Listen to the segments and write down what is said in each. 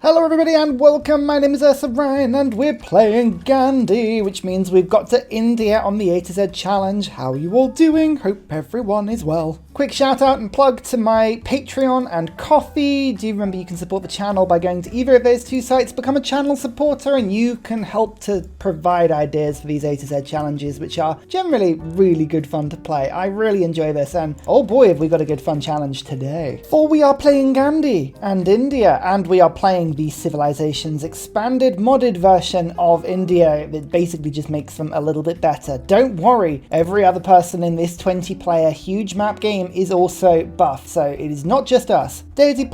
Hello everybody and welcome, my name is Ursa and we're playing Gandhi, which means we've got to India on the A to Z challenge. How are you all doing? Hope everyone is well. Quick shout out and plug to my Patreon and Coffee. Do you remember you can support the channel by going to either of those two sites, become a channel supporter, and you can help to provide ideas for these A to Z challenges, which are generally really good fun to play. I really enjoy this, and oh boy have we got a good fun challenge today. For we are playing Gandhi and India, and we are playing the Civilizations expanded modded version of India that basically just makes them a little bit better. Don't worry, every other person in this 20-player huge map game is also buff, so it is not just us. Deity++,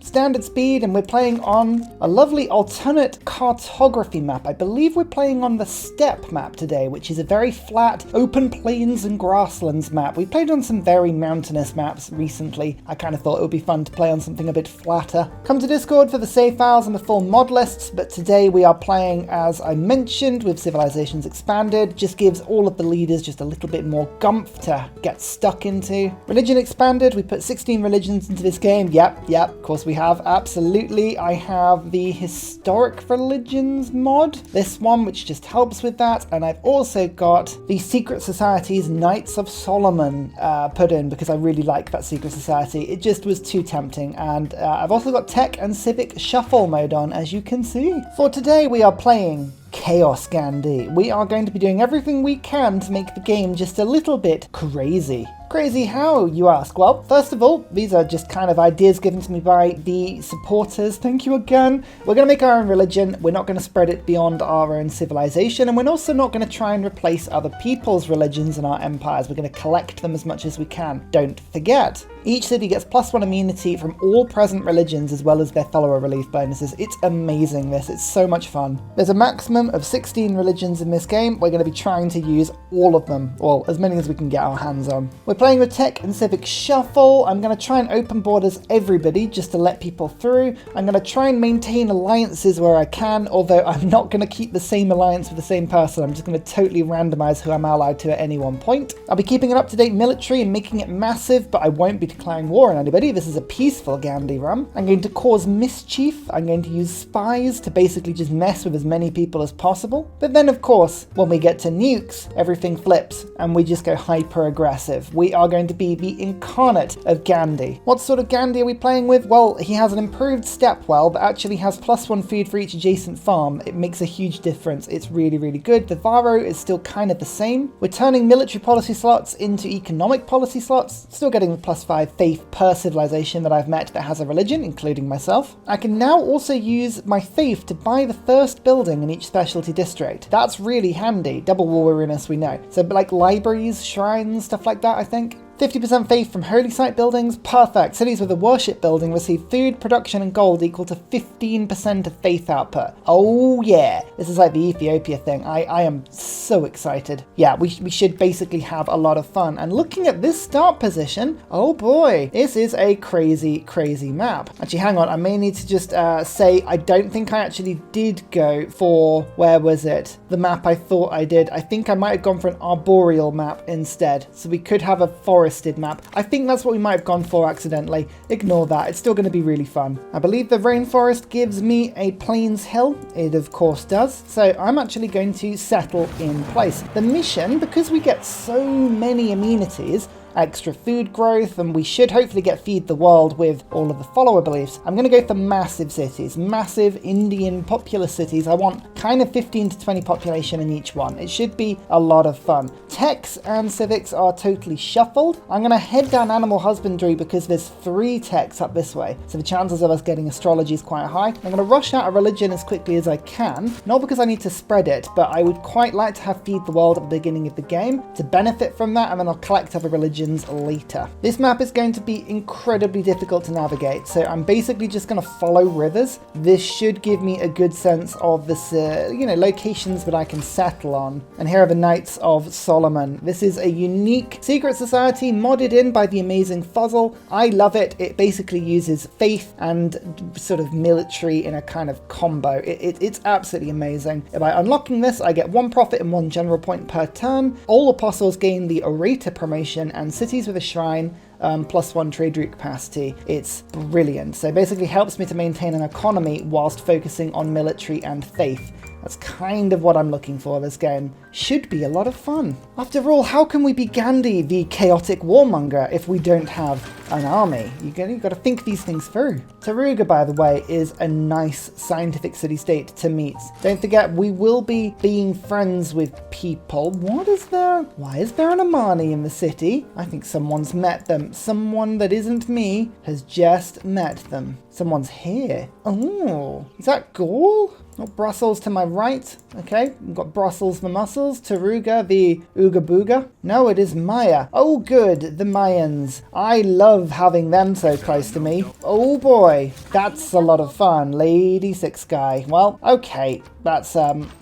standard speed, and we're playing on a lovely alternate cartography map. I believe we're playing on the steppe map today, which is a very flat, open plains and grasslands map. We played on some very mountainous maps recently. I kind of thought it would be fun to play on something a bit flatter. Come to Discord for the save files and the full mod lists, but today we are playing, as I mentioned, with Civilizations Expanded. Just gives all of the leaders just a little bit more gumph to get stuck into. Religion Expanded, we put 16 religions into this game. Yep, of course we have, absolutely. I have the Historic Religions mod, this one, which just helps with that, and I've also got the Secret Society's Knights of Solomon put in because I really like that Secret Society. It just was too tempting, and I've also got Tech and Civic Shuffle mode on, as you can see. For today we are playing Chaos Gandhi. We are going to be doing everything we can to make the game just a little bit crazy. Crazy how, you ask? Well, first of all, these are just kind of ideas given to me by the supporters. Thank you again. We're going to make our own religion. We're not going to spread it beyond our own civilization, and we're also not going to try and replace other people's religions in our empires. We're going to collect them as much as we can. Don't forget, each city gets +1 immunity from all present religions as well as their follower relief bonuses. It's amazing, this. It's so much fun. There's a maximum of 16 religions in this game. We're going to be trying to use all of them, well, as many as we can get our hands on. We're playing with Tech and Civic Shuffle. I'm going to try and open borders everybody just to let people through. I'm going to try and maintain alliances where I can, although I'm not going to keep the same alliance with the same person. I'm just going to totally randomize who I'm allied to at any one point. I'll be keeping an up-to-date military and making it massive, but I won't be declaring war on anybody. This is a peaceful Gandhi run. I'm going to cause mischief. I'm going to use spies to basically just mess with as many people as possible. But then, of course, when we get to nukes, everything flips and we just go hyper-aggressive. We are going to be the incarnate of Gandhi. What sort of Gandhi are we playing with? Well, he has an improved step well that actually has +1 food for each adjacent farm. It makes a huge difference. It's really, really good. The Varo is still kind of the same. We're turning military policy slots into economic policy slots, still getting +5 faith per civilization that I've met that has a religion, including myself. I can now also use my faith to buy the first building in each specialty district. That's really handy. Double war weariness, we know. So like libraries, shrines, stuff like that, I think. 50% faith from holy site buildings, perfect. Cities with a worship building receive food, production and gold equal to 15% of faith output. Oh yeah, this is like the Ethiopia thing. I am so excited. Yeah, we should basically have a lot of fun. And looking at this start position, oh boy, this is a crazy, crazy map. Actually, hang on, I may need to just say I don't think I actually did go for, where was it? The map I thought I did. I think I might have gone for an arboreal map instead. So we could have a forested map. I think that's what we might have gone for accidentally. Ignore that. It's still going to be really fun. I believe the rainforest gives me a plains hill. It of course does. So I'm actually going to settle in place. The mission, because we get so many amenities, extra food growth, and we should hopefully get Feed the World with all of the follower beliefs. I'm going to go for massive cities, massive Indian populous cities. I want kind of 15 to 20 population in each one. It should be a lot of fun. Techs and civics are totally shuffled. I'm going to head down animal husbandry because there's 3 techs up this way, so the chances of us getting astrology is quite high. I'm going to rush out a religion as quickly as I can, not because I need to spread it, but I would quite like to have Feed the World at the beginning of the game to benefit from that, and then I'll collect other religions later. This map is going to be incredibly difficult to navigate, so I'm basically just going to follow rivers. This should give me a good sense of this, locations that I can settle on. And here are the Knights of Solomon. This is a unique secret society modded in by the amazing Fuzzle. I love it. It basically uses faith and sort of military in a kind of combo. It's absolutely amazing. By unlocking this, I get 1 profit and 1 general point per turn. All apostles gain the orator promotion, and cities with a shrine +1 trade route capacity. It's brilliant. So it basically helps me to maintain an economy whilst focusing on military and faith. That's kind of what I'm looking for this game. Should be a lot of fun. After all, how can we be Gandhi, the chaotic warmonger, if we don't have an army? You've got to think these things through. Taruga, by the way, is a nice scientific city-state to meet. Don't forget, we will be being friends with people. What is there? Why is there an Amani in the city? I think someone's met them. Someone that isn't me has just met them. Someone's here. Oh, is that Gaul? Oh, Brussels to my right. Okay, we've got Brussels the muscles. Taruga the Ooga Booga. No, it is Maya. Oh, good, the Mayans. I love having them so close to me. Oh boy, that's a lot of fun. Lady Six Guy. Well, okay, that's,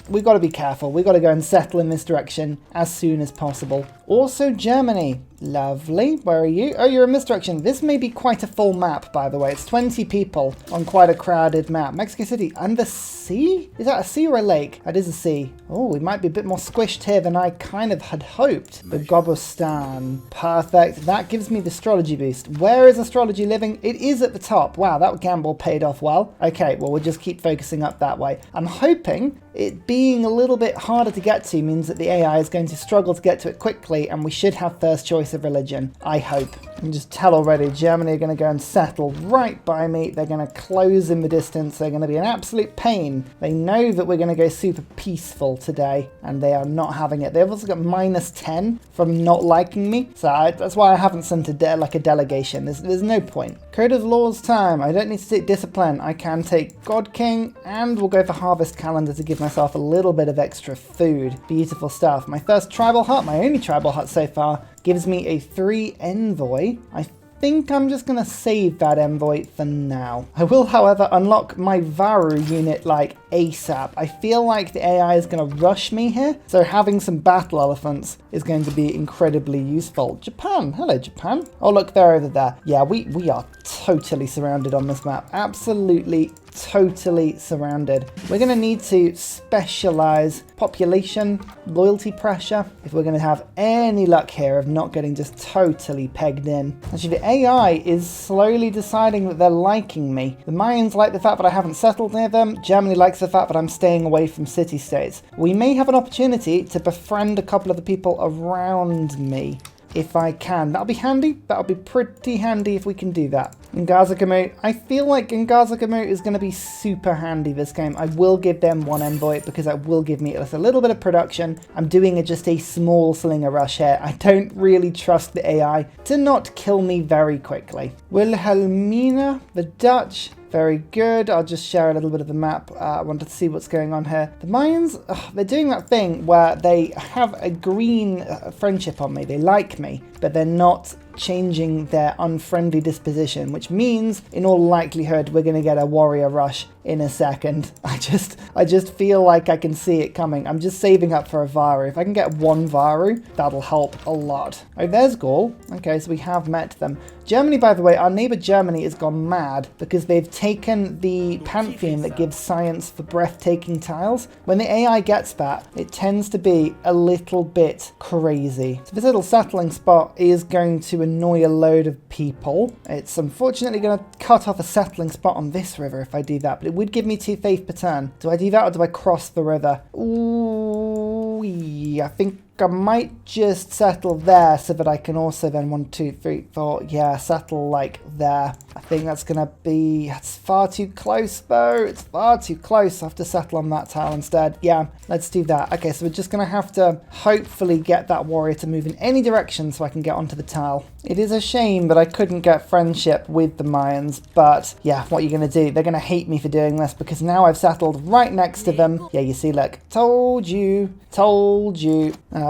we've got to be careful. We've got to go and settle in this direction as soon as possible. Also, Germany. Lovely. Where are you? Oh, you're in this direction. This may be quite a full map, by the way. It's 20 people on quite a crowded map. Mexico City. And the sea? Is that a sea or a lake? That is a sea. Oh, we might be a bit more squished here than I kind of had hoped. The Gobostan. Perfect. That gives me the astrology boost. Where is astrology living? It is at the top. Wow, that gamble paid off well. Okay, well, we'll just keep focusing up that way. I'm hoping it being a little bit harder to get to means that the AI is going to struggle to get to it quickly, and we should have first choice of religion. I hope. I can just tell already, Germany are going to go and settle right by me. They're going to close in the distance. They're going to be an absolute pain. They know that we're going to go super peaceful today, and they are not having it. They've also got -10 from not liking me, so that's why I haven't sent a delegation. There's no point. Code of Laws time. I don't need to take discipline. I can take God King, and we'll go for Harvest Calendar to give myself a little bit of extra food. Beautiful stuff. My first tribal hut, my only tribal hut so far, gives me a 3 envoy. I think I'm just going to save that envoy for now. I will, however, unlock my Varu unit like ASAP. I feel like the AI is going to rush me here, so having some battle elephants is going to be incredibly useful. Japan. Hello, Japan. Oh, look, they're over there. Yeah, we are totally surrounded on this map. Absolutely totally surrounded. We're going to need to specialize population, loyalty pressure, if we're going to have any luck here of not getting just totally pegged in. Actually, the AI is slowly deciding that they're liking me. The Mayans like the fact that I haven't settled near them. Germany likes the fact that I'm staying away from city-states. We may have an opportunity to befriend a couple of the people around me. If I can. That'll be handy. That'll be pretty handy if we can do that. Ngazakamu. I feel like Ngazakamu is going to be super handy this game. I will give them 1 envoy because that will give me a little bit of production. I'm doing just a small slinger rush here. I don't really trust the AI to not kill me very quickly. Wilhelmina, the Dutch. Very good. I'll just share a little bit of the map. I wanted to see what's going on here. The Mayans, they're doing that thing where they have a green friendship on me. They like me, but they're not changing their unfriendly disposition, which means in all likelihood we're going to get a warrior rush in a second. I just feel like I can see it coming. I'm just saving up for a Varu. If I can get 1 Varu, that'll help a lot. Oh, there's Gaul. Okay, so we have met them. Germany, by the way, our neighbor Germany has gone mad because they've taken the pantheon that gives science for breathtaking tiles. When the AI gets that, it tends to be a little bit crazy. So this little settling spot is going to annoy a load of people. It's unfortunately going to cut off a settling spot on this river if I do that, but it would give me 2 faith per turn. Do I do that or do I cross the river? Ooh, yeah, I think I might just settle there so that I can also then 1, 2, 3, 4, yeah, settle like there. I think that's going to be, that's far too close though. It's far too close. I have to settle on that tile instead. Yeah, let's do that. Okay, so we're just going to have to hopefully get that warrior to move in any direction so I can get onto the tile. It is a shame that I couldn't get friendship with the Mayans, but yeah, what are you going to do? They're going to hate me for doing this because now I've settled right next to them. Yeah, you see, look, told you.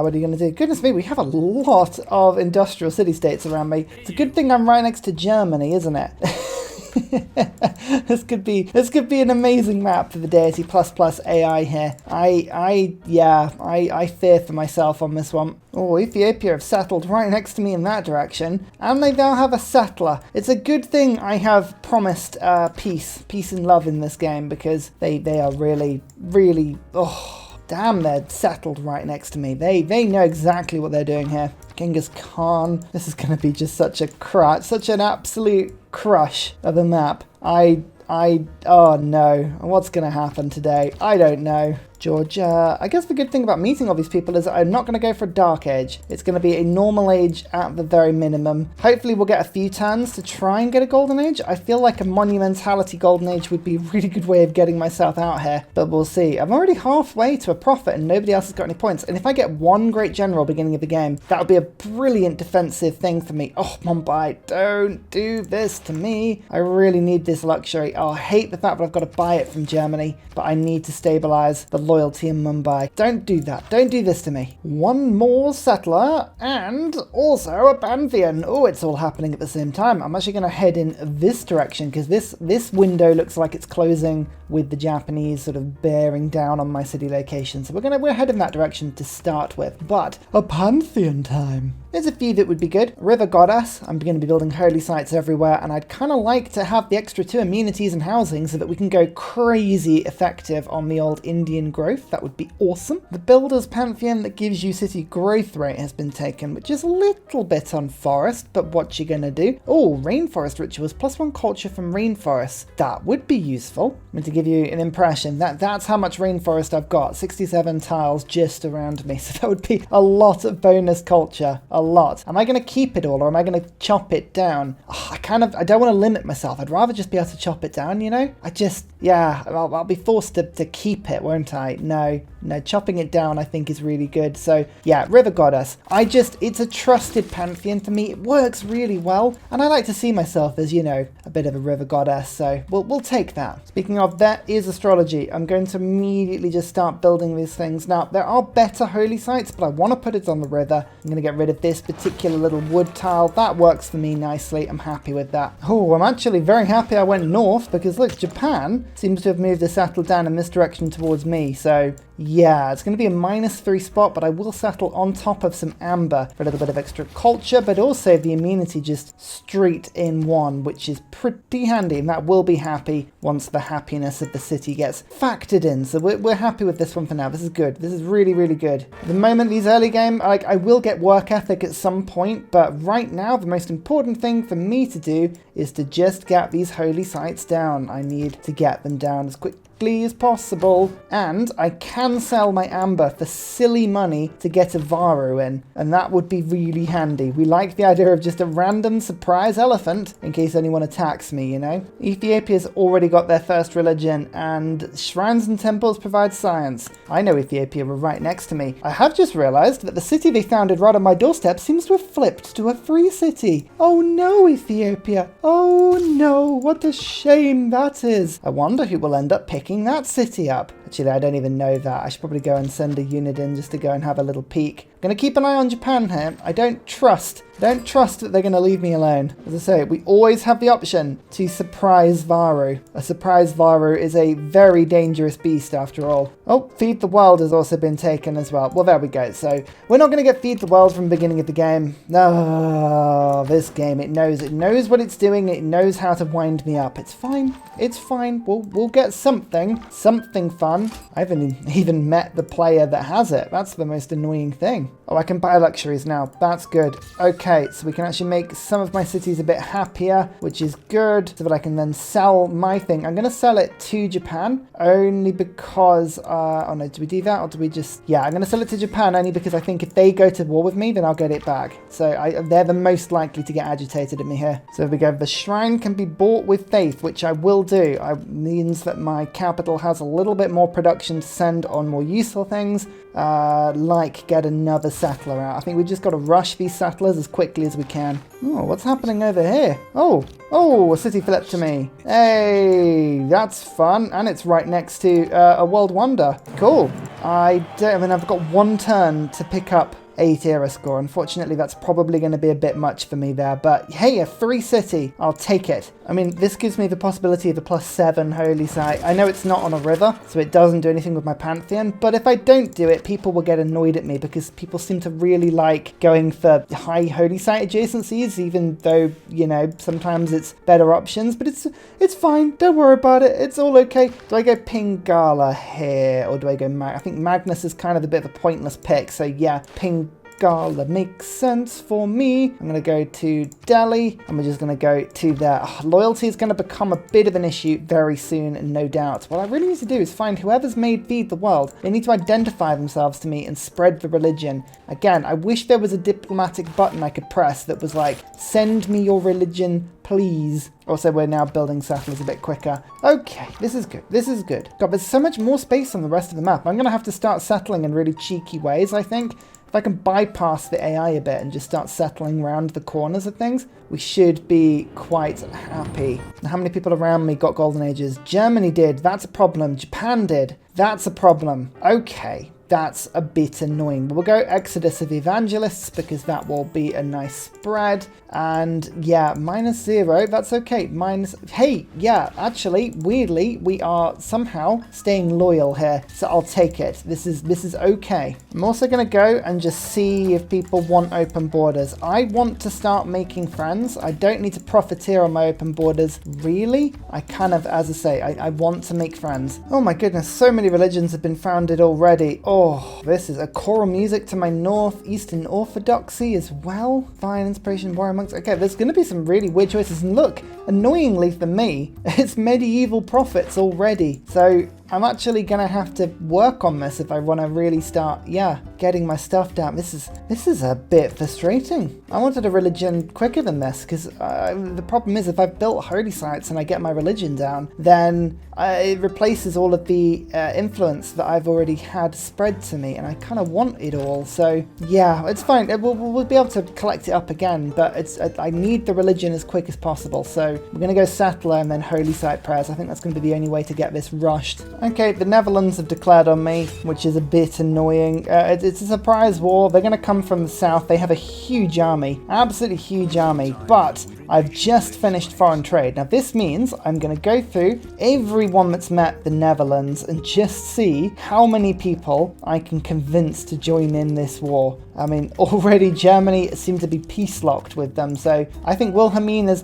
What are you going to do? Goodness me, we have a lot of industrial city-states around me. It's a good thing I'm right next to Germany, isn't it? This could be an amazing map for the Deity ++ AI here. I fear for myself on this one. Oh, Ethiopia have settled right next to me in that direction, and they now have a settler. It's a good thing I have promised peace and love in this game because they are really, really, Damn, they're settled right next to me. They know exactly what they're doing here. Genghis Khan. This is going to be just such a crush, such an absolute crush of a map. Oh no, what's going to happen today? I don't know. Georgia. I guess the good thing about meeting all these people is that I'm not going to go for a dark age. It's going to be a normal age at the very minimum. Hopefully we'll get a few turns to try and get a golden age. I feel like a monumentality golden age would be a really good way of getting myself out here, but we'll see. I'm already halfway to a prophet and nobody else has got any points. And if I get one great general beginning of the game, that would be a brilliant defensive thing for me. Oh, Mumbai, don't do this to me. I really need this luxury. Oh, I hate the fact that I've got to buy it from Germany, but I need to stabilize the loyalty in Mumbai. Don't do that. Don't do this to me. One more settler and also a pantheon. Oh, it's all happening at the same time. I'm actually going to head in this direction because this window looks like it's closing with the Japanese sort of bearing down on my city location. So we're heading that direction to start with. But a pantheon time. There's a few that would be good. River Goddess. I'm going to be building holy sites everywhere, and I'd kind of like to have the extra 2 amenities and housing so that we can go crazy effective on the old Indian growth. That would be awesome. The Builder's Pantheon that gives you city growth rate has been taken, which is a little bit on forest, but what you gonna do? Oh, rainforest rituals, +1 culture from rainforest. That would be useful. I'm going to give you an impression. That's how much rainforest I've got. 67 tiles just around me, so that would be a lot of bonus culture. A lot. Am I going to keep it all or am I going to chop it down? Oh, I don't want to limit myself. I'd rather just be able to chop it down, you know? I'll be forced to keep it, won't I? No, chopping it down I think is really good. So yeah, River Goddess. It's a trusted pantheon to me. It works really well. And I like to see myself as, you know, a bit of a River Goddess. So we'll take that. Speaking of, that is astrology. I'm going to immediately just start building these things. Now, there are better holy sites, but I want to put it on the river. I'm going to get rid of this particular little wood tile. That works for me nicely. I'm happy with that. Oh, I'm actually very happy I went north because look, Japan seems to have moved to settle down in this direction towards me. So yeah, it's going to be a -3 spot, but I will settle on top of some amber for a little bit of extra culture, but also the amenity just straight in one, which is pretty handy, and that will be happy once the happiness of the city gets factored in. So we're happy with this one for now. This is good. This is really, really good. At the moment, these early game, I will get work ethic at some point, but right now, the most important thing for me to do is to just get these holy sites down. I need to get them down as quickly as possible, and I can sell my amber for silly money to get a Varu in, and that would be really handy. We like the idea of just a random surprise elephant in case anyone attacks me, you know? Ethiopia's already got their first religion, and shrines and temples provide science. I know Ethiopia were right next to me. I have just realized that the city they founded right on my doorstep seems to have flipped to a free city. Oh no, Ethiopia. Oh no, what a shame that is. I wonder who will end up picking that city up. Actually, I don't even know that. I should probably go and send a unit in just to go and have a little peek. I'm going to keep an eye on Japan here. I don't trust that they're going to leave me alone. As I say, we always have the option to surprise Varu. A surprise Varu is a very dangerous beast after all. Oh, Feed the World has also been taken as well. Well, there we go. So we're not going to get Feed the World from the beginning of the game. No, this game, it knows what it's doing. It knows how to wind me up. It's fine. It's fine. We'll get something fun. I haven't even met the player that has it. That's the most annoying thing. Oh, I can buy luxuries now. That's good. Okay, so we can actually make some of my cities a bit happier, which is good, so that I can then sell my thing. I'm going to sell it to Japan, only because, oh no, do we do that, or do we just, yeah, I'm going to sell it to Japan only because I think if they go to war with me, then I'll get it back. So they're the most likely to get agitated at me here. So there we go. The shrine can be bought with faith, which I will do. It means that my capital has a little bit more production to send on more useful things, like get another settler out. I think we've just got to rush these settlers as quickly as we can. Oh, what's happening over here? Oh, a city flipped to me. Hey, that's fun. And it's right next to a world wonder. Cool. I've got one turn to pick up 8 era score. Unfortunately, that's probably going to be a bit much for me there. But hey, a free city. I'll take it. I mean, this gives me the possibility of a +7 holy site. I know it's not on a river, so it doesn't do anything with my pantheon, but if I don't do it, people will get annoyed at me because people seem to really like going for high holy site adjacencies, even though, you know, sometimes it's better options, but it's fine. Don't worry about it. It's all okay. Do I go Pingala here, or do I go I think Magnus is kind of a bit of a pointless pick, so yeah, Pingala makes sense for me. I'm going to go to Delhi, and we're just going to go to there. Loyalty is going to become a bit of an issue very soon, no doubt. What I really need to do is find whoever's made Feed the World. They need to identify themselves to me and spread the religion. Again, I wish there was a diplomatic button I could press that was like, send me your religion, please. Also, we're now building settlers a bit quicker. Okay, this is good. This is good. God, there's so much more space on the rest of the map. I'm going to have to start settling in really cheeky ways, I think. If I can bypass the AI a bit and just start settling around the corners of things, we should be quite happy. How many people around me got golden ages? Germany did. That's a problem. Japan did. That's a problem. Okay. That's a bit annoying. But we'll go Exodus of Evangelists because that will be a nice spread. And yeah, -0, that's okay. Hey, yeah, actually, weirdly, we are somehow staying loyal here. So I'll take it. This is okay. I'm also going to go and just see if people want open borders. I want to start making friends. I don't need to profiteer on my open borders, really. I kind of, as I say, I want to make friends. Oh my goodness, so many religions have been founded already. Oh, this is a choral music to my north, Eastern Orthodoxy as well. Fine, inspiration, warrior monks. Okay, there's going to be some really weird choices. And look, annoyingly for me, it's medieval prophets already. So I'm actually going to have to work on this if I want to really start, yeah, getting my stuff down. This is a bit frustrating. I wanted a religion quicker than this because the problem is if I've built holy sites and I get my religion down, then it replaces all of the influence that I've already had spread to me, and I kind of want it all. So yeah, it's fine. We'll be able to collect it up again, but I need the religion as quick as possible. So we're going to go settler and then holy site prayers. I think that's going to be the only way to get this rushed. Okay, the Netherlands have declared on me, which is a bit annoying. It's a surprise war. They're going to come from the south. They have a huge army, absolutely huge army, but I've just finished foreign trade. Now this means I'm going to go through everyone that's met the Netherlands and just see how many people I can convince to join in this war. I mean, already Germany seemed to be peace-locked with them, so I think Wilhelmina's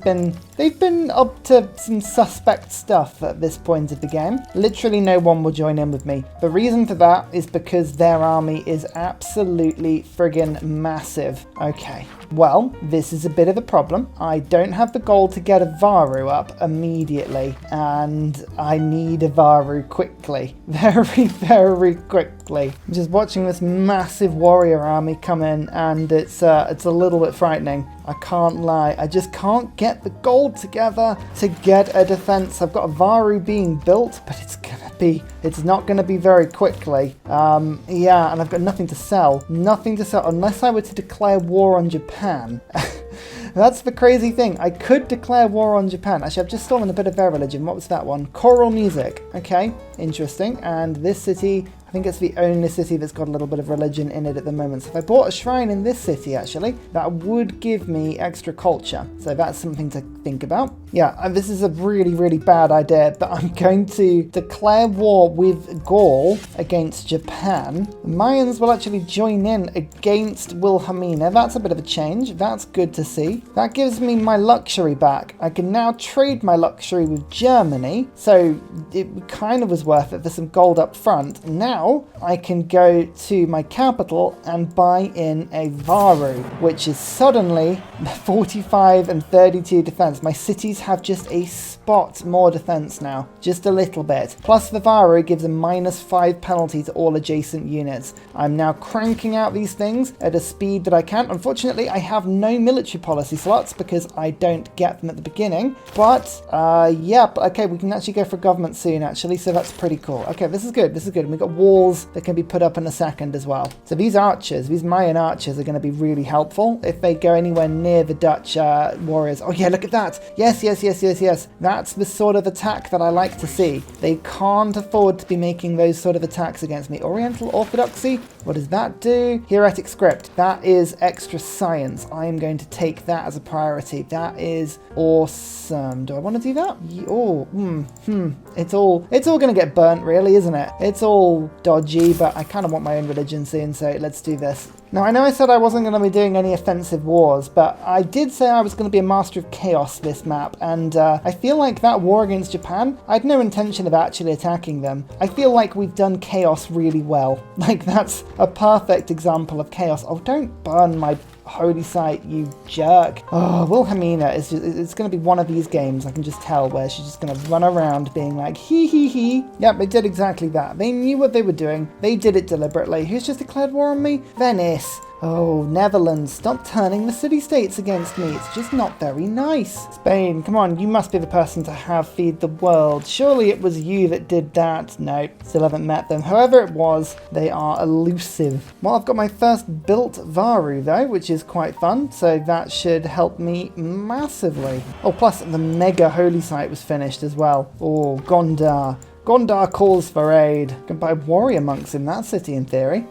they've been up to some suspect stuff at this point of the game. Literally no one will join in with me. The reason for that is because their army is absolutely friggin' massive. Okay, well, this is a bit of a problem. I don't have the gold to get a Varu up immediately, and I need a Varu quickly. Very, very quickly. I'm just watching this massive warrior army come in, and it's a little bit frightening. I can't lie. I just can't get the gold together to get a defense. I've got a Varu being built, but it's not going to be very quickly. Yeah, and I've got nothing to sell. Nothing to sell unless I were to declare war on Japan. That's the crazy thing. I could declare war on Japan. Actually, I've just stolen a bit of their religion. What was that one? Choral music. Okay, interesting. And this city, I think it's the only city that's got a little bit of religion in it at the moment. So if I bought a shrine in this city, actually, that would give me extra culture. So that's something to think about. Yeah, and this is a really, really bad idea, but I'm going to declare war with Gaul against Japan. The Mayans will actually join in against Wilhelmina. That's a bit of a change. That's good to see. That gives me my luxury back. I can now trade my luxury with Germany. So it kind of was worth it for some gold up front. Now I can go to my capital and buy in a Varu, which is suddenly 45 and 32 defense. My cities have just a spot more defense now, just a little bit. Plus the Varu gives a -5 penalty to all adjacent units. I'm now cranking out these things at a speed that I can. Unfortunately, I have no military policy slots because I don't get them at the beginning. But yeah, okay, we can actually go for government soon actually, so that's pretty cool. Okay, this is good. This is good. We've got walls that can be put up in a second as well. So these archers, these Mayan archers are going to be really helpful if they go anywhere near the Dutch warriors. Oh yeah, look at that. Yes, yes, yes, yes, yes. That's the sort of attack that I like to see. They can't afford to be making those sort of attacks against me. Oriental Orthodoxy, what does that do? Heretic script, that is extra science. I am going to take that as a priority. That is awesome. Do I want to do that? It's all going to get burnt, really, isn't it? It's all dodgy, but I kind of want my own religion soon, so let's do this. Now, I know I said I wasn't going to be doing any offensive wars, but I did say I was going to be a master of chaos this map, and I feel like that war against Japan, I had no intention of actually attacking them. I feel like we've done chaos really well. Like, that's a perfect example of chaos. Oh, don't burn my holy site, you jerk. Oh, Wilhelmina is just, it's going to be one of these games, I can just tell, where she's just going to run around being like, hee hee hee. Yep, they did exactly that. They knew what they were doing. They did it deliberately. Who's just declared war on me? Venice. Oh, Netherlands, stop turning the city-states against me. It's just not very nice. Spain, come on, you must be the person to have feed the world. Surely it was you that did that. No, still haven't met them. However it was, they are elusive. Well, I've got my first built Varu, though, which is quite fun, so that should help me massively. Oh, plus the mega holy site was finished as well. Oh, Gondar. Gondar calls for aid. You can buy warrior monks in that city, in theory.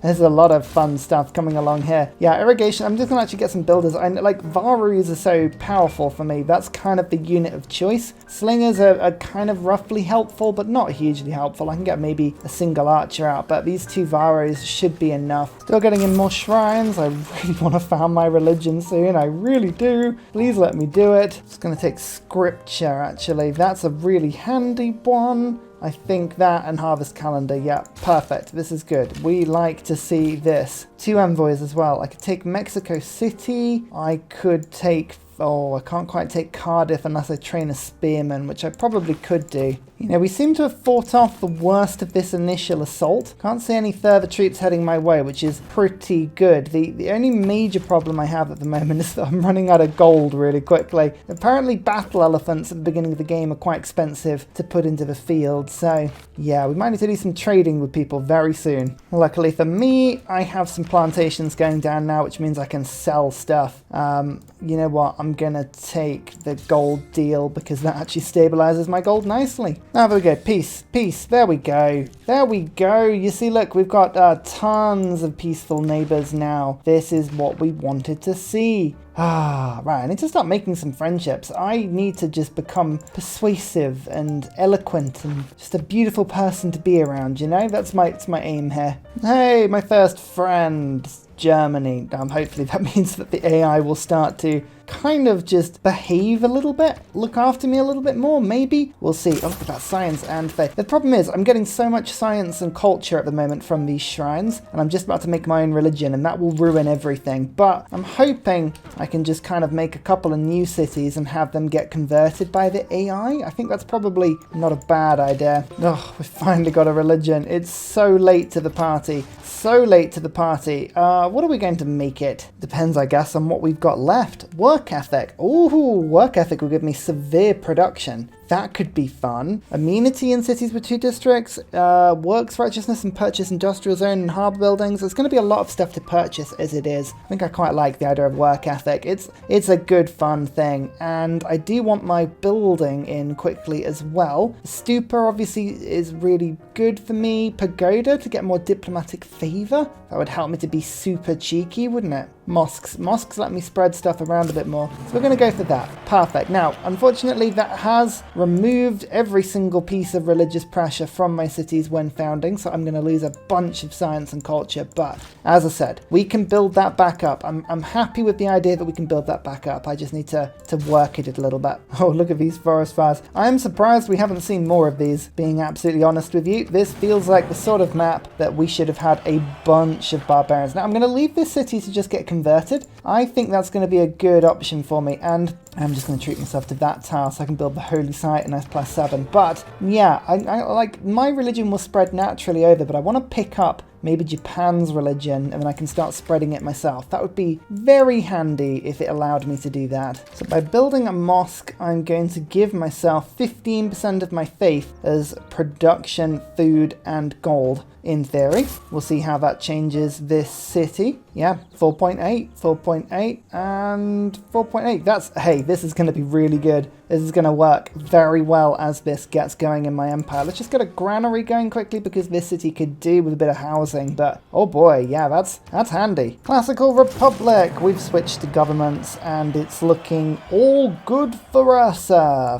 There's a lot of fun stuff coming along here. Yeah, irrigation. I'm just going to actually get some builders. Like, Varus are so powerful for me. That's kind of the unit of choice. Slingers are kind of roughly helpful, but not hugely helpful. I can get maybe a single archer out, but these two Varus should be enough. Still getting in more shrines. I really want to found my religion soon. I really do. Please let me do it. It's going to take scripture, actually. That's a really handy one. I think that and harvest calendar. Yeah, perfect. This is good. We like to see this. 2 envoys as well. I could take Mexico City. I could take... Oh, I can't quite take Cardiff unless I train a spearman, which I probably could do. You know, we seem to have fought off the worst of this initial assault. Can't see any further troops heading my way, which is pretty good. The only major problem I have at the moment is that I'm running out of gold really quickly. Apparently battle elephants at the beginning of the game are quite expensive to put into the field, so yeah, we might need to do some trading with people very soon. Luckily for me, I have some plantations going down now, which means I can sell stuff. You know what, I'm gonna take the gold deal because that actually stabilizes my gold nicely. Now there we go, peace, peace, there we go. There we go. You see, look, we've got tons of peaceful neighbors now. This is what we wanted to see. Right, I need to start making some friendships. I need to just become persuasive and eloquent and just a beautiful person to be around, you know? That's my aim here. Hey, my first friend, Germany. Hopefully that means that the AI will start to kind of just behave a little bit, look after me a little bit more, maybe. We'll see. Oh, look at that, science and faith. The problem is I'm getting so much science and culture at the moment from these shrines, and I'm just about to make my own religion, and that will ruin everything. But I'm hoping I can just kind of make a couple of new cities and have them get converted by the AI. I think that's probably not a bad idea. Oh, we finally got a religion. It's so late to the party. So late to the party. What are we going to make it? Depends, I guess, on what we've got left. Work ethic. Ooh, work ethic will give me severe production. That could be fun. Amenity in cities with 2 districts. Works righteousness and purchase industrial zone and harbour buildings. There's going to be a lot of stuff to purchase as it is. I think I quite like the idea of work ethic. It's a good fun thing. And I do want my building in quickly as well. Stupa obviously is really good for me. Pagoda to get more diplomatic favour. That would help me to be super cheeky, wouldn't it? Mosques let me spread stuff around a bit more. So we're going to go for that. Perfect. Now, unfortunately, that has removed every single piece of religious pressure from my cities when founding, so I'm going to lose a bunch of science and culture. But as I said, we can build that back up. I'm happy with the idea that we can build that back up. I just need to work at it a little bit. Oh, look at these forest fires. I am surprised we haven't seen more of these, being absolutely honest with you. This feels like the sort of map that we should have had a bunch of barbarians. Now, I'm going to leave this city to just get converted. I think that's going to be a good option for me, and I'm just going to treat myself to that tile so I can build the holy site and that's +7. But yeah, I like my religion will spread naturally over, but I want to pick up maybe Japan's religion, and then I can start spreading it myself. That would be very handy if it allowed me to do that. So by building a mosque, I'm going to give myself 15% of my faith as production, food, and gold. In theory, we'll see how that changes this city. Yeah, 4.8, 4.8, and 4.8. Hey, this is going to be really good. This is going to work very well as this gets going in my empire. Let's just get a granary going quickly because this city could do with a bit of housing, but oh boy, yeah, that's handy. Classical Republic. We've switched to governments and it's looking all good for us.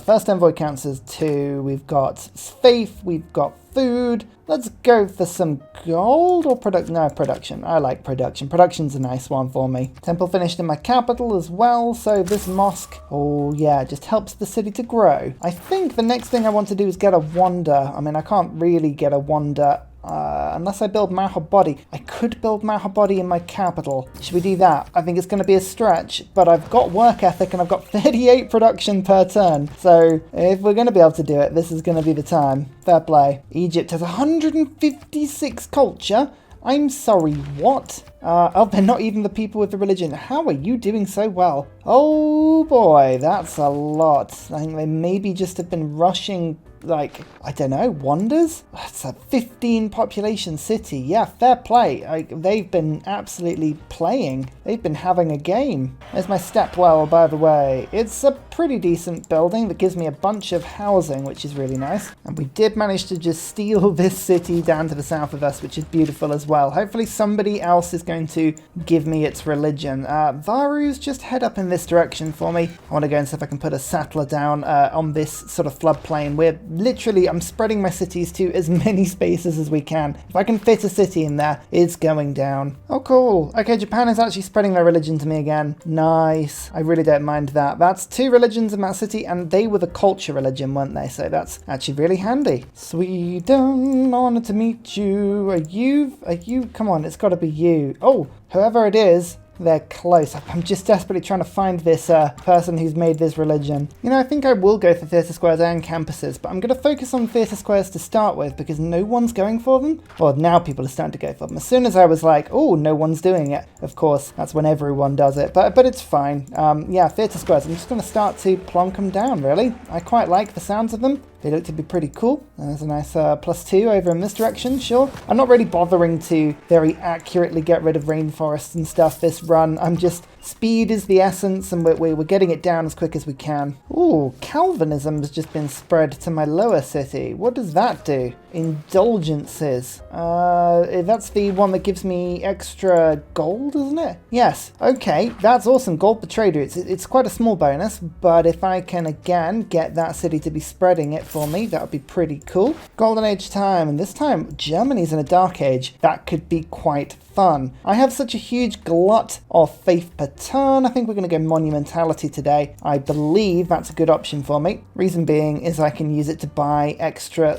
First envoy counts as 2. We've got faith, we've got food. Let's go for some gold or production. I like production. Production's a nice one for me. Temple finished in my capital as well, so this mosque, oh yeah, just helps the city to grow. I think the next thing I want to do is get a wonder. I mean, I can't really get a wonder unless I build Mahabodhi. I could build Mahabodhi in my capital. Should we do that? I think it's going to be a stretch, but I've got work ethic and I've got 38 production per turn. So if we're going to be able to do it, this is going to be the time. Fair play. Egypt has 156 culture. I'm sorry, what? Oh, they're not even the people with the religion. How are you doing so well? Oh boy, that's a lot. I think they maybe just have been rushing, like, I don't know, wonders? That's a 15 population city. Yeah, fair play. They've been absolutely playing. They've been having a game. There's my stepwell, by the way. It's a pretty decent building that gives me a bunch of housing, which is really nice. And we did manage to just steal this city down to the south of us, which is beautiful as well. Hopefully somebody else is going to give me its religion. Varus, just head up in this direction for me. I want to go and see if I can put a settler down on this sort of floodplain. I'm spreading my cities to as many spaces as we can. If I can fit a city in there, it's going down. Oh, cool. Okay, Japan is actually spreading their religion to me again. Nice. I really don't mind that. That's 2 religions in that city, and they were the culture religion, weren't they? So that's actually really handy. Sweden, honored to meet you. Are you? Come on, it's got to be you. Oh, whoever it is, they're close. I'm just desperately trying to find this person who's made this religion. You know, I think I will go for theatre squares and campuses, but I'm going to focus on theatre squares to start with because no one's going for them. Well, now people are starting to go for them. As soon as I was like, oh, no one's doing it, of course, that's when everyone does it. But it's fine. Yeah, theatre squares. I'm just going to start to plonk them down, really. I quite like the sounds of them. They look to be pretty cool. There's a nice +2 over in this direction, sure. I'm not really bothering to very accurately get rid of rainforests and stuff this run. I'm just, speed is the essence and we're getting it down as quick as we can. Ooh, Calvinism has just been spread to my lower city. What does that do? Indulgences. That's the one that gives me extra gold, isn't it? Yes. Okay, that's awesome. Gold per trader. It's quite a small bonus, but if I can again get that city to be spreading it for me, that would be pretty cool. Golden Age time, and this time Germany's in a dark age. That could be quite fun. I have such a huge glut of faith per turn. I think we're going to go monumentality today. I believe that's a good option for me. Reason being is I can use it to buy extra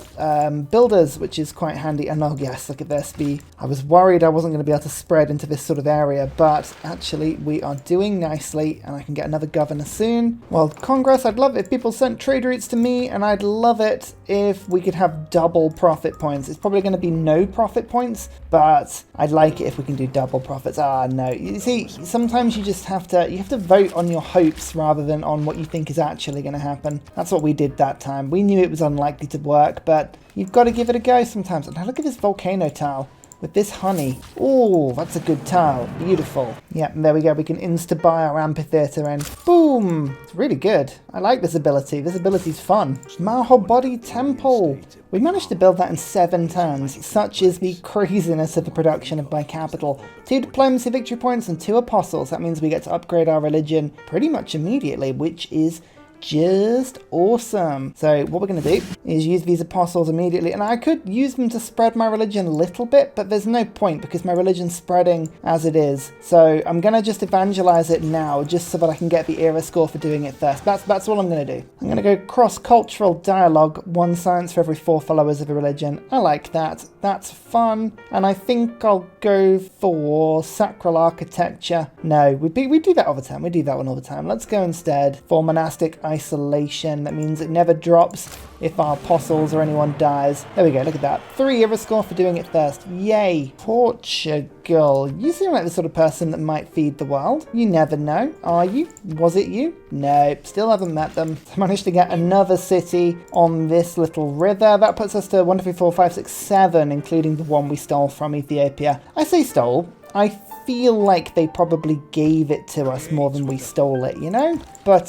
builders, which is quite handy. And oh yes, look at this. I was worried I wasn't going to be able to spread into this sort of area, but actually we are doing nicely and I can get another governor soon. Well, Congress, I'd love it if people sent trade routes to me, and I'd love it if we could have double profit points. It's probably going to be no profit points, but I'd like it if we can do double profits. No. You see, sometimes you just have to vote on your hopes rather than on what you think is actually going to happen. That's what we did that time. We knew it was unlikely to work, but you've got to give it a go sometimes. And now look at this volcano tile with this honey. Oh, that's a good tile. Beautiful. Yeah, and there we go. We can insta-buy our amphitheatre and boom! It's really good. I like this ability. This ability's fun. Mahabodhi Temple. We managed to build that in 7 turns. Such is the craziness of the production of my capital. 2 diplomacy victory points and 2 apostles. That means we get to upgrade our religion pretty much immediately, which is just awesome. So what we're going to do is use these apostles immediately. And I could use them to spread my religion a little bit, but there's no point because my religion's spreading as it is. So I'm going to just evangelize it now just so that I can get the era score for doing it first. That's all I'm going to do. I'm going to go cross-cultural dialogue, 1 science for every 4 followers of a religion. I like that. That's fun. And I think I'll go for sacral architecture. No, we do that all the time. We do that one all the time. Let's go instead for monastic isolation. That means it never drops if our apostles or anyone dies. There we go, look at that. 3 era score for doing it first. Yay. Portugal. You seem like the sort of person that might feed the world. You never know. Are you? Was it you? No, still haven't met them. Managed to get another city on this little river. That puts us to 1, 2, 3, 4, 5, 6, 7, including the one we stole from Ethiopia. I say stole. I feel like they probably gave it to us more than we stole it, you know? But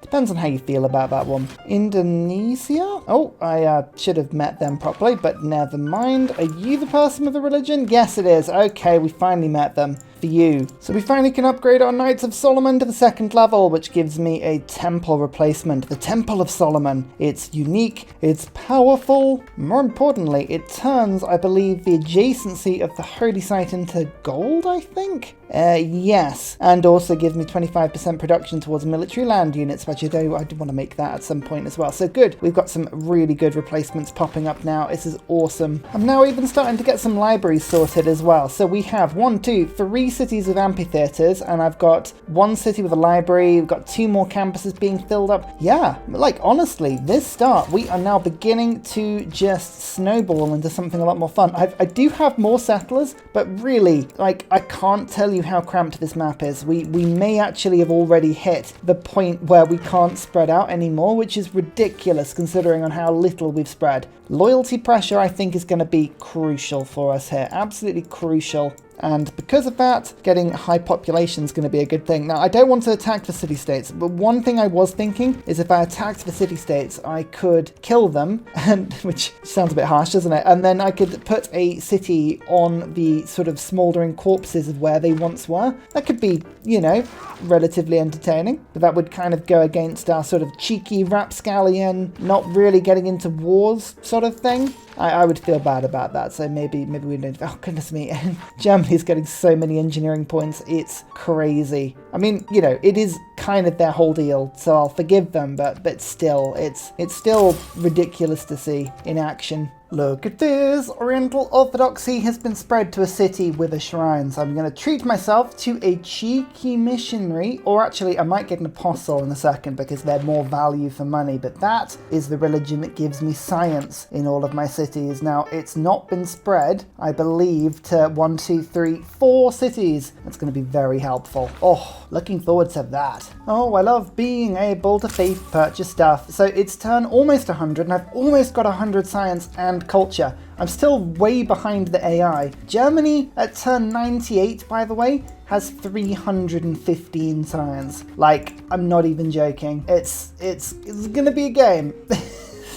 depends on how you feel about that one. Indonesia? Oh, I should have met them properly, but never mind. Are you the person with the religion? Yes, it is. Okay, we finally met them. For you. So we finally can upgrade our Knights of Solomon to the 2nd level, which gives me a temple replacement. The Temple of Solomon. It's unique, it's powerful. More importantly, it turns, I believe, the adjacency of the holy site into gold, I think? Yes. And also gives me 25% production towards military land units, which I do want to make that at some point as well. So good. We've got some really good replacements popping up now. This is awesome. I'm now even starting to get some libraries sorted as well. So we have 1, 2, 3 cities with amphitheaters, and I've got 1 city with a library. We've got 2 more campuses being filled up. Yeah, like honestly, this start, we are now beginning to just snowball into something a lot more fun. I do have more settlers, but really, like, I can't tell you how cramped this map is. We may actually have already hit the point where we can't spread out anymore, which is ridiculous considering on how little we've spread. Loyalty pressure, I think, is going to be crucial for us here. Absolutely crucial. And because of that, getting high population is going to be a good thing. Now, I don't want to attack the city-states, but one thing I was thinking is if I attacked the city-states, I could kill them, and which sounds a bit harsh, doesn't it? And then I could put a city on the sort of smouldering corpses of where they once were. That could be, you know, relatively entertaining, but that would kind of go against our sort of cheeky rapscallion, not really getting into wars sort of thing. I would feel bad about that, so maybe we don't. Oh, goodness me. Germany's getting so many engineering points. It's crazy. I mean, you know, it is kind of their whole deal, so I'll forgive them, but still, it's still ridiculous to see in action. Look at this! Oriental Orthodoxy has been spread to a city with a shrine, so I'm going to treat myself to a cheeky missionary, or actually I might get an apostle in a second because they're more value for money, but that is the religion that gives me science in all of my cities. Now, it's not been spread, I believe, to 1, 2, 3, 4 cities. That's going to be very helpful. Oh, looking forward to that. Oh, I love being able to faith purchase stuff. So it's turn almost 100, and I've almost got 100 science and culture. I'm still way behind the AI. Germany at turn 98, by the way, has 315 science. Like, I'm not even joking. It's gonna be a game.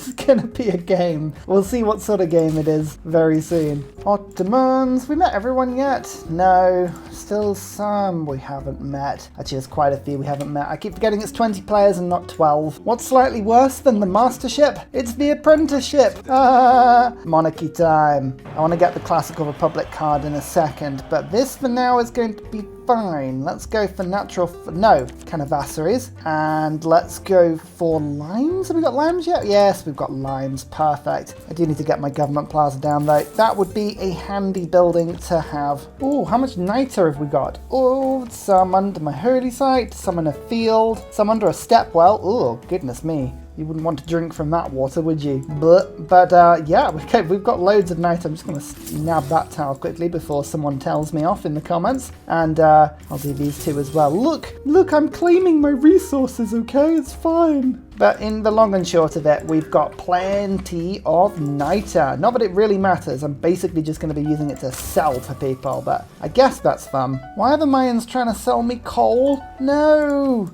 It's gonna be a game. We'll see what sort of game it is very soon. Ottomans, we met everyone yet? No, still some we haven't met. Actually, there's quite a few we haven't met. I keep forgetting it's 20 players and not 12. What's slightly worse than the mastership? It's the apprenticeship. Monarchy time. I want to get the Classical Republic card in a second, but this for now is going to be fine. Let's go for natural, canavassaries, and let's go for limes. Have we got limes yet? Yes, we've got limes. Perfect. I do need to get my government plaza down though. That would be a handy building to have. Oh, how much niter have we got? Oh, some under my holy site, some in a field, some under a stepwell. Oh, goodness me. You wouldn't want to drink from that water, would you? But yeah, okay, we've got loads of night. I'm just going to nab that towel quickly before someone tells me off in the comments. And I'll do these two as well. Look, I'm claiming my resources, okay? It's fine. But in the long and short of it, we've got plenty of niter. Not that it really matters. I'm basically just going to be using it to sell to people, but I guess that's fun. Why are the Mayans trying to sell me coal? No,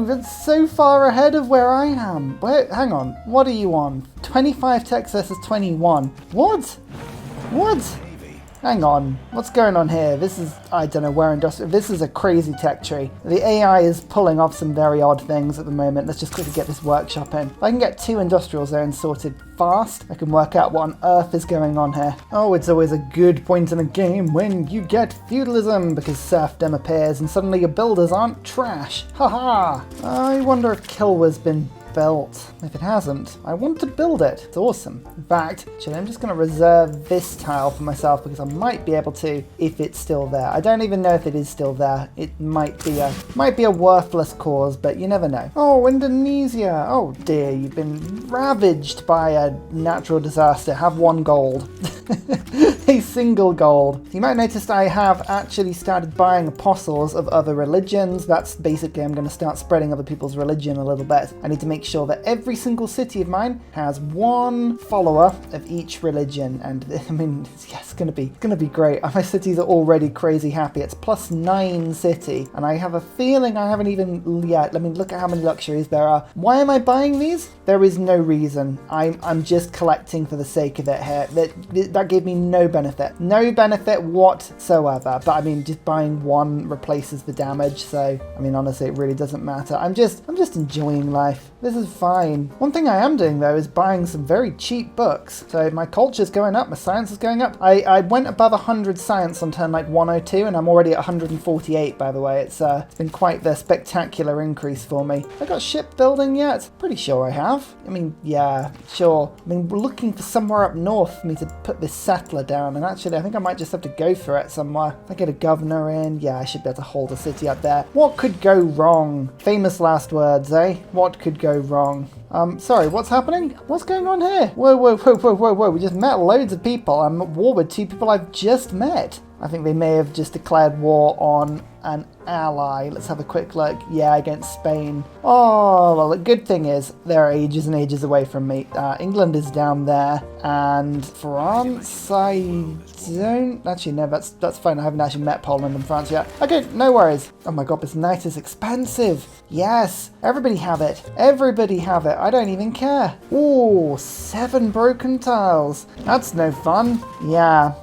that's so far ahead of where I am. Wait, hang on, what are you on? 25 Texas is 21. What? Hang on, what's going on here? This is, I don't know where industrial, this is a crazy tech tree. The AI is pulling off some very odd things at the moment. Let's just quickly get this workshop in. If I can get 2 industrial zones sorted fast, I can work out what on earth is going on here. Oh, it's always a good point in a game when you get feudalism, because serfdom appears and suddenly your builders aren't trash. Haha! I wonder if Kilwa's been built. If it hasn't, I want to build it. It's awesome. In fact, actually, I'm just going to reserve this tile for myself because I might be able to if it's still there. I don't even know if it is still there. It might be a worthless cause, but you never know. Oh, Indonesia. Oh dear, you've been ravaged by a natural disaster. Have 1 gold. A single gold. You might notice I have actually started buying apostles of other religions. That's basically, I'm going to start spreading other people's religion a little bit. I need to make sure that every single city of mine has 1 follower of each religion, and I mean, yeah, it's gonna be great. My cities are already crazy happy. It's +9 city, and I have a feeling I haven't even yet. I mean, look at how many luxuries there are. Why am I buying these? There is no reason. I'm just collecting for the sake of it here. That gave me no benefit whatsoever. But I mean, just buying 1 replaces the damage, so I mean, honestly, it really doesn't matter. I'm just enjoying life. This is fine. One thing I am doing though is buying some very cheap books. So my culture's going up, my science is going up. I went above 100 science on turn like 102 and I'm already at 148 by the way. It's been quite the spectacular increase for me. Have I got shipbuilding yet? Pretty sure I have. I mean, yeah, sure. I mean, we're looking for somewhere up north for me to put this settler down, and actually I think I might just have to go for it somewhere. If I get a governor in, yeah, I should be able to hold a city up there. What could go wrong? Famous last words, eh? What could go wrong? Sorry, what's happening? What's going on here? Whoa, whoa, whoa, whoa, whoa, whoa. We just met loads of people. I'm at war with 2 people I've just met. I think they may have just declared war on an ally. Let's have a quick look. Yeah, against Spain. Oh, well, the good thing is they're ages and ages away from me. England is down there, and France, I don't... Actually, no, that's fine. I haven't actually met Poland and France yet. Okay, no worries. Oh my god, this night is expensive. Yes, everybody have it. Everybody have it. I don't even care. Ooh, 7 broken tiles. That's no fun. Yeah.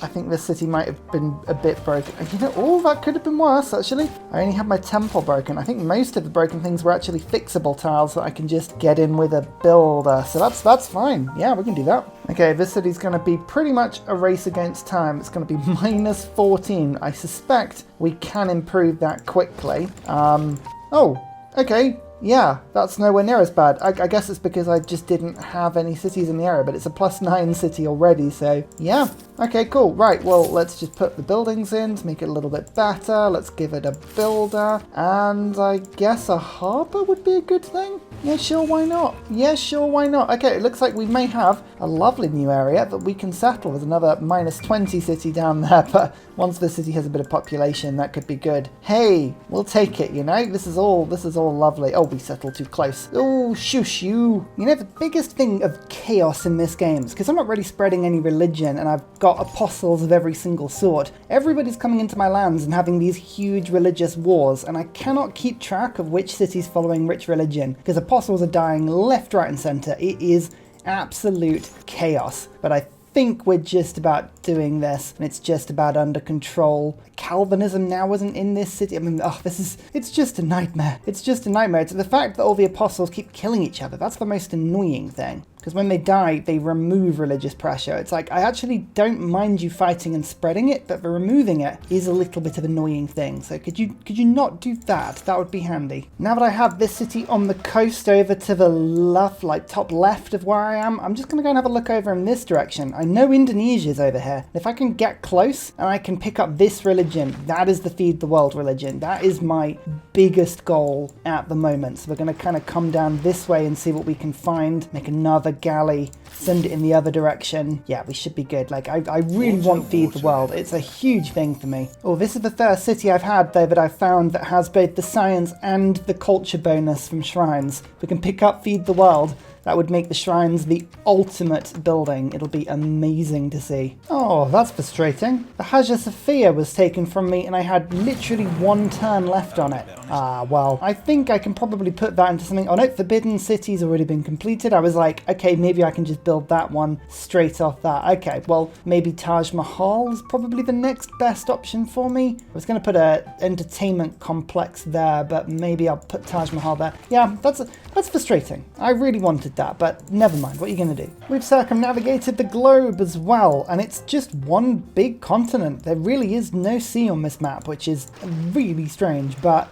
I think this city might have been a bit broken. You know, oh, that could have been worse, actually. I only had my temple broken. I think most of the broken things were actually fixable tiles that I can just get in with a builder. So that's fine. Yeah, we can do that. Okay, this city's going to be pretty much a race against time. It's going to be -14. I suspect we can improve that quickly. Oh, okay. Yeah, that's nowhere near as bad. I guess it's because I just didn't have any cities in the area, but it's a +9 city already, so yeah. Okay, cool. Right, well, let's just put the buildings in to make it a little bit better. Let's give it a builder, and I guess a harbour would be a good thing? Yeah, sure, why not? Yeah, sure, why not? Okay, it looks like we may have a lovely new area that we can settle. There's another -20 city down there, but once the city has a bit of population, that could be good. Hey, we'll take it, you know? This is all lovely. Oh, we settled too close. Oh, shush you. You know, the biggest thing of chaos in this game is because I'm not really spreading any religion and I've got apostles of every single sort. Everybody's coming into my lands and having these huge religious wars, and I cannot keep track of which city's following which religion because apostles are dying left, right, and centre. It is absolute chaos. But I think we're just about doing this, and it's just about under control. Calvinism now isn't in this city. I mean, it's just a nightmare. It's just a nightmare. It's the fact that all the apostles keep killing each other. That's the most annoying thing. Because when they die, they remove religious pressure. It's like, I actually don't mind you fighting and spreading it, but the removing it is a little bit of an annoying thing. So could you not do that? That would be handy. Now that I have this city on the coast over to the left, like top left of where I am, I'm just going to go and have a look over in this direction. I know Indonesia's over here. If I can get close and I can pick up this religion, that is the feed the world religion. That is my biggest goal at the moment. So we're going to kind of come down this way and see what we can find, make another galley, send it in the other direction. Yeah, we should be good. Like, I really want feed the world. It's a huge thing for me. Oh, this is the first city I've had, though, that I've found that has both the science and the culture bonus from shrines. We can pick up feed the world That would make the shrines the ultimate building. It'll be amazing to see. Oh, that's frustrating. The Hagia Sophia was taken from me and I had literally 1 turn left on it. Ah, well, I think I can probably put that into something. Oh no, Forbidden City's already been completed. I was like, okay, maybe I can just build that one straight off that. Okay, well, maybe Taj Mahal is probably the next best option for me. I was going to put a entertainment complex there, but maybe I'll put Taj Mahal there. Yeah, that's frustrating. I really wanted that, but never mind. What are you going to do? We've circumnavigated the globe as well, and it's just one big continent. There really is no sea on this map, which is really strange, but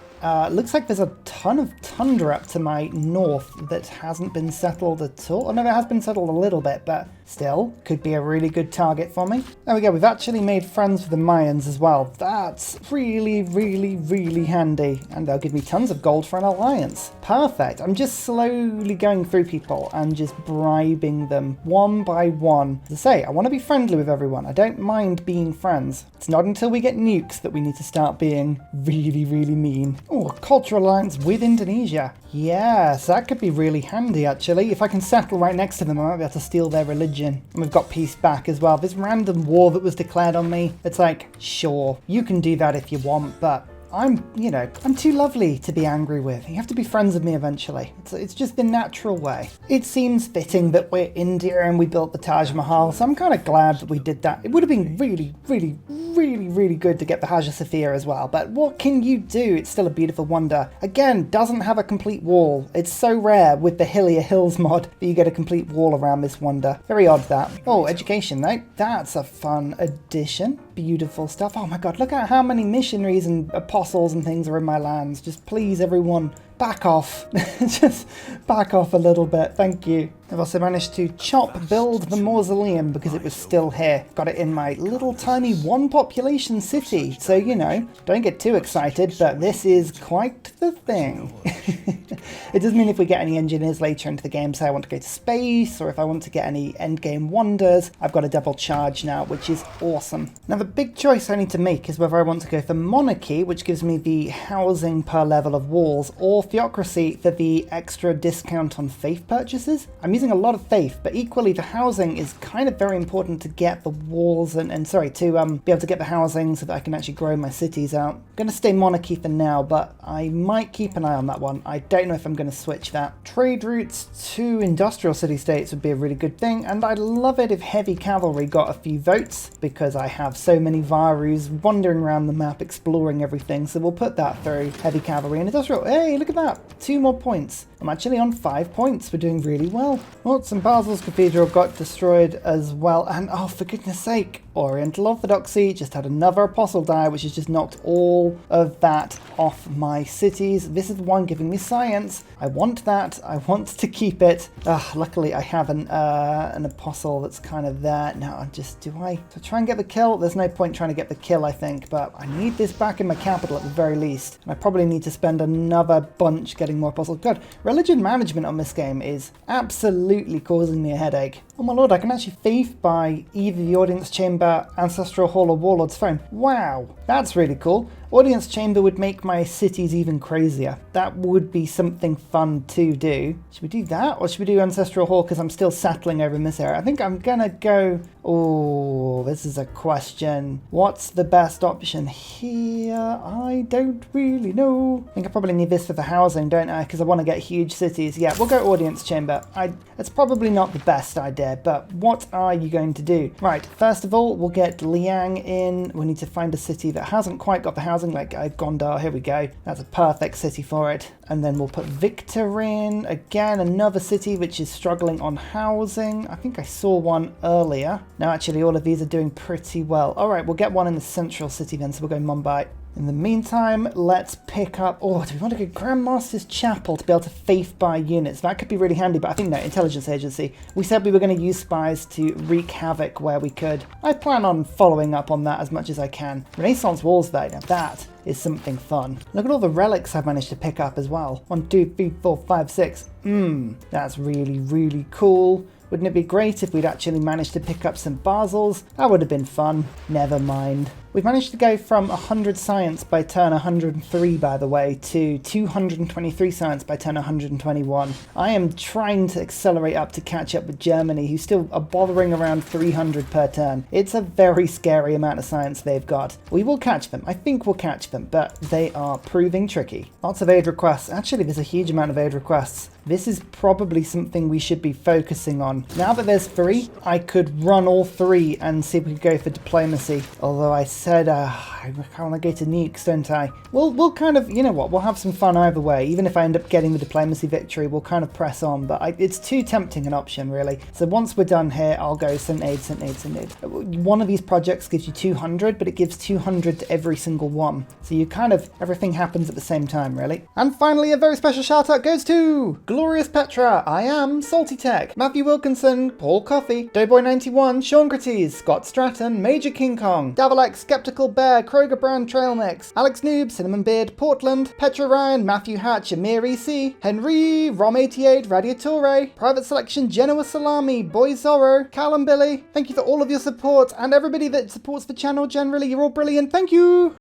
looks like there's a ton of tundra up to my north that hasn't been settled at all. Oh no, it has been settled a little bit, but still could be a really good target for me. There we go, we've actually made friends with the Mayans as well. That's really, really, really handy. And they'll give me tons of gold for an alliance. Perfect. I'm just slowly going through people and just bribing them one by one. As I say, I want to be friendly with everyone. I don't mind being friends. It's not until we get nukes that we need to start being really, really mean. Oh, cultural alliance with Indonesia. Yes, that could be really handy actually. If I can settle right next to them, I might be able to steal their religion. And we've got peace back as well. This random war that was declared on me, it's like, sure, you can do that if you want, but I'm too lovely to be angry with. You have to be friends with me eventually. It's just the natural way. It seems fitting that we're India and we built the Taj Mahal, so I'm kind of glad that we did that. It would have been really, really, really, really good to get the Hagia Sophia as well, but what can you do? It's still a beautiful wonder. Again, doesn't have a complete wall. It's so rare with the Hillier Hills mod that you get a complete wall around this wonder. Very odd that. Oh, education though. That's a fun addition. Beautiful stuff. Oh my god, look at how many missionaries and apostles and things are in my lands. Just please everyone, back off. Just back off a little bit. Thank you. I've also managed to build the mausoleum because it was still here. Got it in my little tiny 1 population city. So, don't get too excited, but this is quite the thing. It does mean if we get any engineers later into the game, say I want to go to space, or if I want to get any endgame wonders, I've got a double charge now, which is awesome. Now, the big choice I need to make is whether I want to go for monarchy, which gives me the housing per level of walls, or theocracy for the extra discount on faith purchases. I'm using a lot of faith, but equally the housing is kind of very important to get the walls to be able to get the housing so that I can actually grow my cities out. I'm going to stay monarchy for now, but I might keep an eye on that one. I don't know if I'm going to switch that. Trade routes to industrial city-states would be a really good thing, and I'd love it if heavy cavalry got a few votes, because I have so many Varus wandering around the map exploring everything, so we'll put that through. Heavy cavalry and industrial. Hey, look at that. 2 more points. I'm actually on 5 points. We're doing really well. Oh, St. Basil's Cathedral got destroyed as well, and oh, for goodness sake, Oriental Orthodoxy just had another apostle die, which has just knocked all of that off my cities. This is the one giving me science. I want that. I want to keep it. Luckily, I have an apostle that's kind of there. Now, do I try and get the kill? There's no point trying to get the kill, I think, but I need this back in my capital at the very least. And I probably need to spend another bunch getting more apostles. God, religion management on this game is absolutely causing me a headache. Oh my lord, I can actually faith by either the Audience Chamber, Ancestral Hall, or Warlord's Throne. Wow, that's really cool. Audience Chamber would make my cities even crazier. That would be something fun to do. Should we do that, or should we do Ancestral Hall because I'm still settling over in this area? I think I'm gonna go... Oh, this is a question. What's the best option here? I don't really know. I think I probably need this for the housing, don't I? Because I want to get huge cities. Yeah, we'll go Audience Chamber. It's probably not the best idea, but what are you going to do? Right, first of all, we'll get Liang in. We need to find a city that hasn't quite got the housing, like Gondar. Here we go. That's a perfect city for it. And then we'll put Victor in. Again, another city which is struggling on housing. I think I saw one earlier. Now, actually, all of these are doing pretty well. All right, we'll get one in the central city then, so we'll go Mumbai. In the meantime, let's pick up... Oh, do we want to go Grandmaster's Chapel to be able to faith buy units? That could be really handy, but I think no, Intelligence Agency. We said we were going to use spies to wreak havoc where we could. I plan on following up on that as much as I can. Renaissance Walls, though, now that is something fun. Look at all the relics I've managed to pick up as well. 1, 2, 3, 4, 5, 6. That's really, really cool. Wouldn't it be great if we'd actually managed to pick up some Basils? That would have been fun. Never mind. We've managed to go from 100 science by turn 103, by the way, to 223 science by turn 121. I am trying to accelerate up to catch up with Germany, who still are bothering around 300 per turn. It's a very scary amount of science they've got. We will catch them. I think we'll catch them, but they are proving tricky. Lots of aid requests. Actually, there's a huge amount of aid requests. This is probably something we should be focusing on. Now that there's 3, I could run all 3 and see if we could go for diplomacy. Although I said, I want to go to nukes, don't I? We'll kind of, you know what, we'll have some fun either way. Even if I end up getting the diplomacy victory, we'll kind of press on. But it's too tempting an option, really. So once we're done here, I'll go send aid, send aid, send aid. One of these projects gives you 200, but it gives 200 to every single one. So you kind of, everything happens at the same time, really. And finally, a very special shout out goes to Glorious Petra, I Am, Salty Tech, Matthew Wilkinson, Paul Coffey, Doughboy91, Sean Crites, Scott Stratton, Major King Kong, Davalex, Skeptical Bear, Kroger Brand Trail Mix, Alex Noob, Cinnamon Beard, Portland, Petra Ryan, Matthew Hatch, Amir EC, Henry, Rom88, Radiatore, Private Selection, Genoa Salami, Boy Zorro, Callum Billy. Thank you for all of your support and everybody that supports the channel generally. You're all brilliant. Thank you!